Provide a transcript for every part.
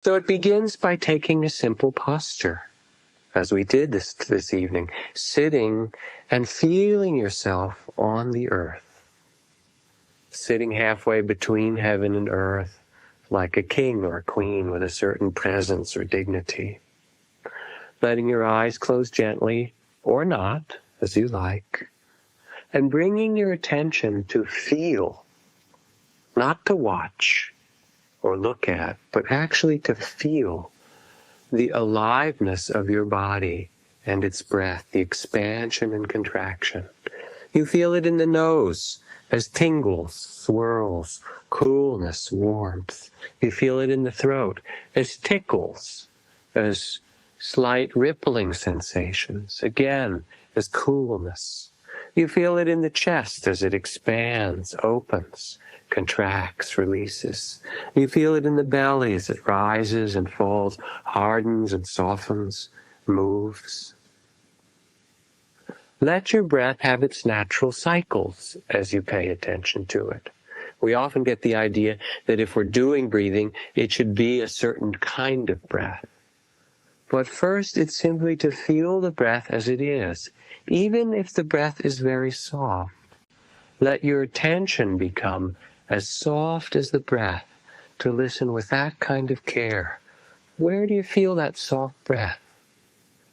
So it begins by taking a simple posture, as we did this evening, sitting and feeling yourself on the earth, sitting halfway between heaven and earth, like a king or a queen with a certain presence or dignity. Letting your eyes close gently, or not, as you like, and bringing your attention to feel, not to watch or look at, but actually to feel the aliveness of your body and its breath, the expansion and contraction. You feel it in the nose as tingles, swirls, coolness, warmth. You feel it in the throat as tickles, as slight rippling sensations, again, as coolness. You feel it in the chest as it expands, opens, contracts, releases. You feel it in the belly as it rises and falls, hardens and softens, moves. Let your breath have its natural cycles as you pay attention to it. We often get the idea that if we're doing breathing, it should be a certain kind of breath. But first, it's simply to feel the breath as it is, even if the breath is very soft. Let your attention become as soft as the breath, to listen with that kind of care. Where do you feel that soft breath?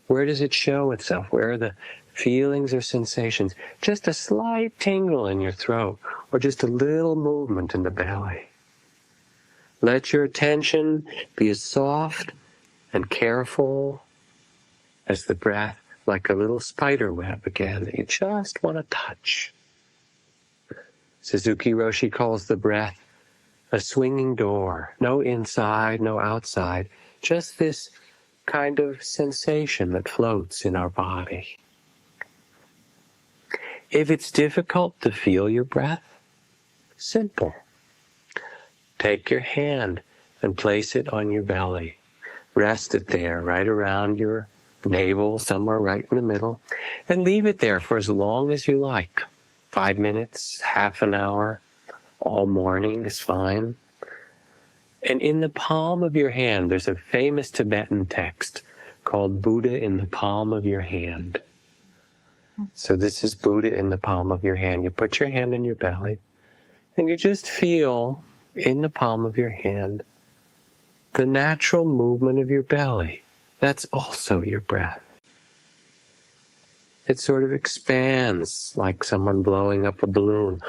Where does it show itself? Where are the feelings or sensations? Just a slight tingle in your throat, or just a little movement in the belly. Let your attention be as soft and careful as the breath, like a little spider web again that you just want to touch. Suzuki Roshi calls the breath a swinging door. No inside, no outside. Just this kind of sensation that floats in our body. If it's difficult to feel your breath, simple. Take your hand and place it on your belly. Rest it there, right around your navel, somewhere right in the middle, and leave it there for as long as you like. 5 minutes, half an hour, all morning is fine. And in the palm of your hand, there's a famous Tibetan text called Buddha in the palm of your hand. So this is Buddha in the palm of your hand. You put your hand in your belly, and you just feel in the palm of your hand the natural movement of your belly. That's also your breath. It sort of expands like someone blowing up a balloon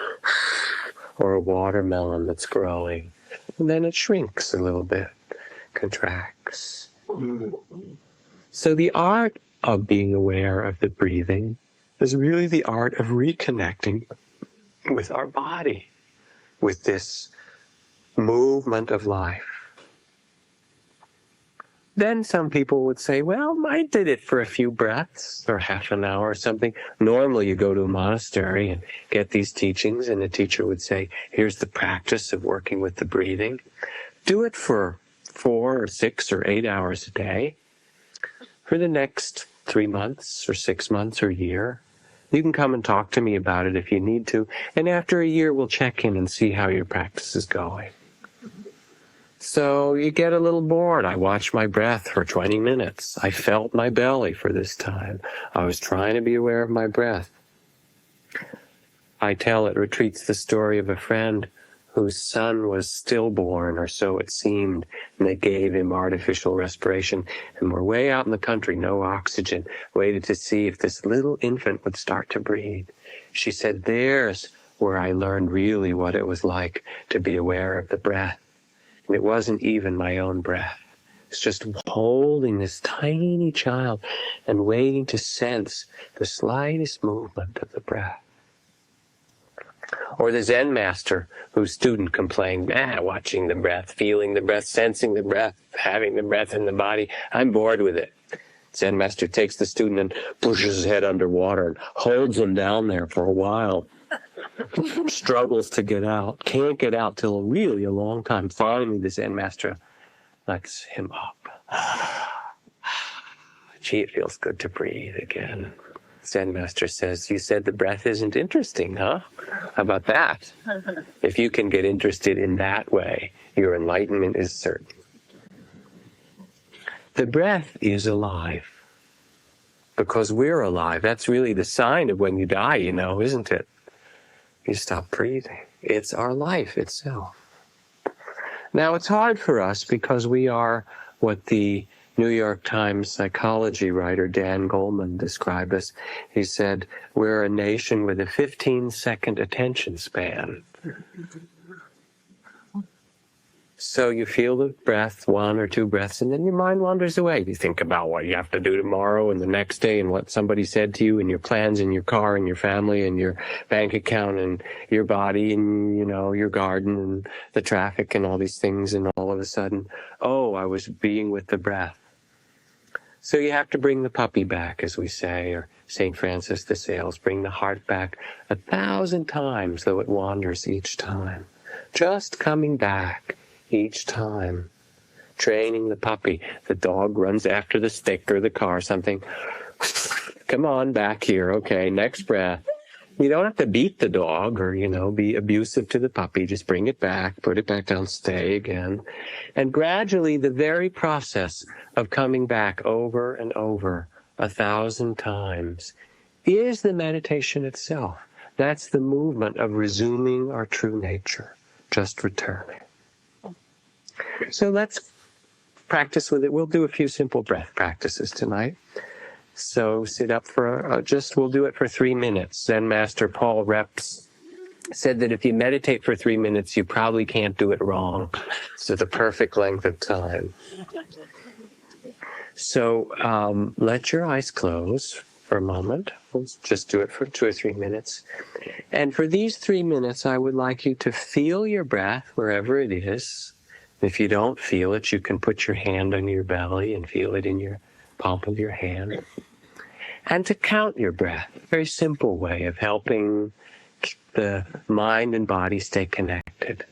or a watermelon that's growing. And then it shrinks a little bit, contracts. So the art of being aware of the breathing is really the art of reconnecting with our body, with this movement of life. Then some people would say, well, I did it for a few breaths or half an hour or something. Normally you go to a monastery and get these teachings, and the teacher would say, here's the practice of working with the breathing. Do it for 4 or 6 or 8 hours a day for the next 3 months or 6 months or a year. You can come and talk to me about it if you need to. And after a year, we'll check in and see how your practice is going. So you get a little bored. I watched my breath for 20 minutes. I felt my belly for this time. I was trying to be aware of my breath. I tell at retreats the story of a friend whose son was stillborn, or so it seemed, and they gave him artificial respiration. And we're way out in the country, no oxygen, waited to see if this little infant would start to breathe. She said, there's where I learned really what it was like to be aware of the breath. And it wasn't even my own breath. It's just holding this tiny child and waiting to sense the slightest movement of the breath. Or the Zen master whose student complained, watching the breath, feeling the breath, sensing the breath, having the breath in the body. I'm bored with it. Zen master takes the student and pushes his head underwater and holds him down there for a while. Struggles to get out, can't get out till really a long time. Finally, the Zen master lets him up. Gee, it feels good to breathe again. Zen master says, you said the breath isn't interesting, huh? How about that? If you can get interested in that way, your enlightenment is certain. The breath is alive. Because we're alive. That's really the sign of when you die, isn't it? You stop breathing. It's our life itself. Now, it's hard for us because we are what the New York Times psychology writer Dan Goleman described us. He said, we're a nation with a 15-second attention span. So you feel the breath, 1 or 2 breaths, and then your mind wanders away. You think about what you have to do tomorrow and the next day and what somebody said to you and your plans and your car and your family and your bank account and your body and, your garden and the traffic and all these things. And all of a sudden, I was being with the breath. So you have to bring the puppy back, as we say, or St. Francis de Sales, bring the heart back 1,000 times, though it wanders each time. Just coming back each time, training the puppy. The dog runs after the stick or the car, something. Come on, back here. Okay, next breath. You don't have to beat the dog or, be abusive to the puppy. Just bring it back, put it back down, stay again. And gradually, the very process of coming back over and over 1,000 times is the meditation itself. That's the movement of resuming our true nature, just returning. So let's practice with it. We'll do a few simple breath practices tonight. So sit up for we'll do it for 3 minutes. Zen Master Paul Reps said that if you meditate for 3 minutes, you probably can't do it wrong. So the perfect length of time. So let your eyes close for a moment. We'll just do it for 2 or 3 minutes. And for these 3 minutes, I would like you to feel your breath wherever it is. If you don't feel it, you can put your hand on your belly and feel it in your palm of your hand. And to count your breath, a very simple way of helping the mind and body stay connected.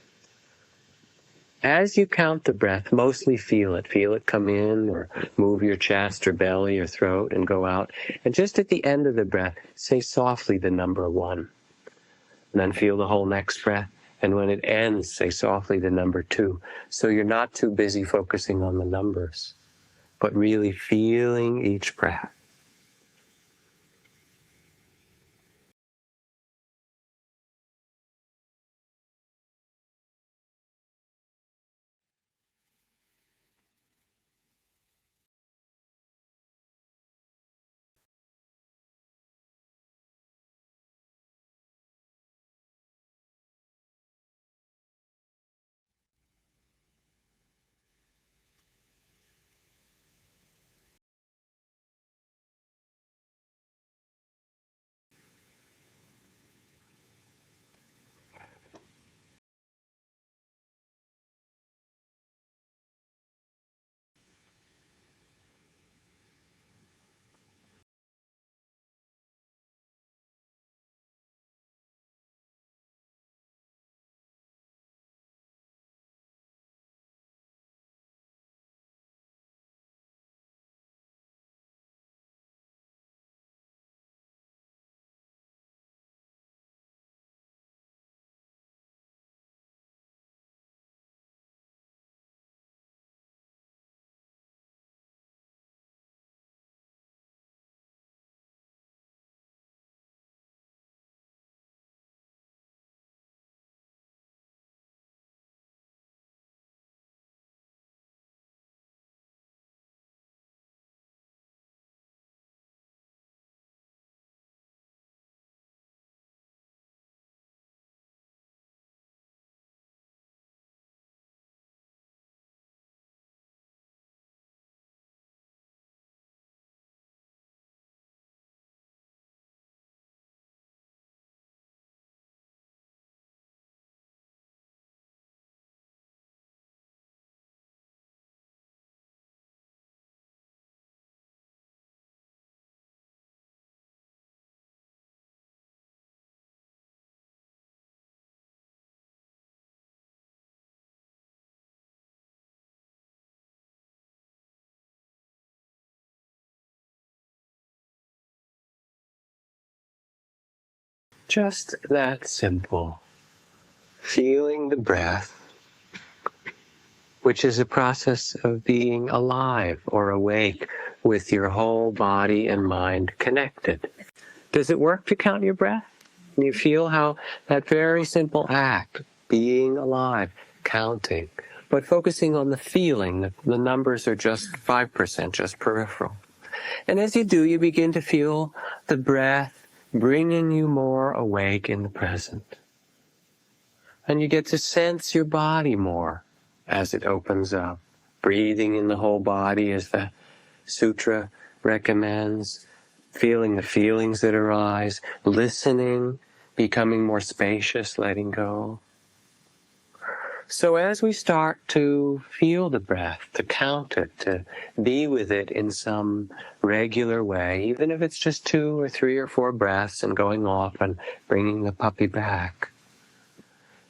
As you count the breath, mostly feel it. Feel it come in or move your chest or belly or throat and go out. And just at the end of the breath, say softly the number 1. And then feel the whole next breath. And when it ends, say softly the number 2. So you're not too busy focusing on the numbers, but really feeling each breath. Just that simple. Feeling the breath which is a process of being alive or awake with your whole body and mind connected. Does it work to count your breath? You feel how that very simple act, being alive, counting, but focusing on the feeling, the numbers are just 5%, just peripheral. And as you do, you begin to feel the breath bringing you more awake in the present. And you get to sense your body more as it opens up, breathing in the whole body as the sutra recommends, feeling the feelings that arise, listening, becoming more spacious, letting go. So as we start to feel the breath, to count it, to be with it in some regular way, even if it's just 2 or 3 or 4 breaths and going off and bringing the puppy back,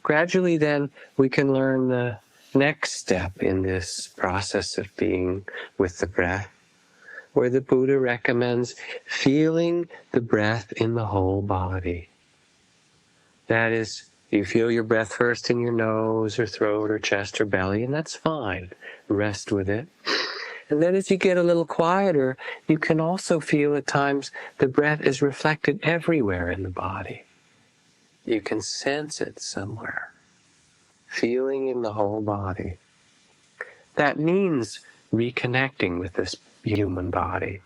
gradually then we can learn the next step in this process of being with the breath, where the Buddha recommends feeling the breath in the whole body. That is, you feel your breath first in your nose or throat or chest or belly, and that's fine. Rest with it. And then as you get a little quieter, you can also feel at times the breath is reflected everywhere in the body. You can sense it somewhere, feeling in the whole body. That means reconnecting with this human body.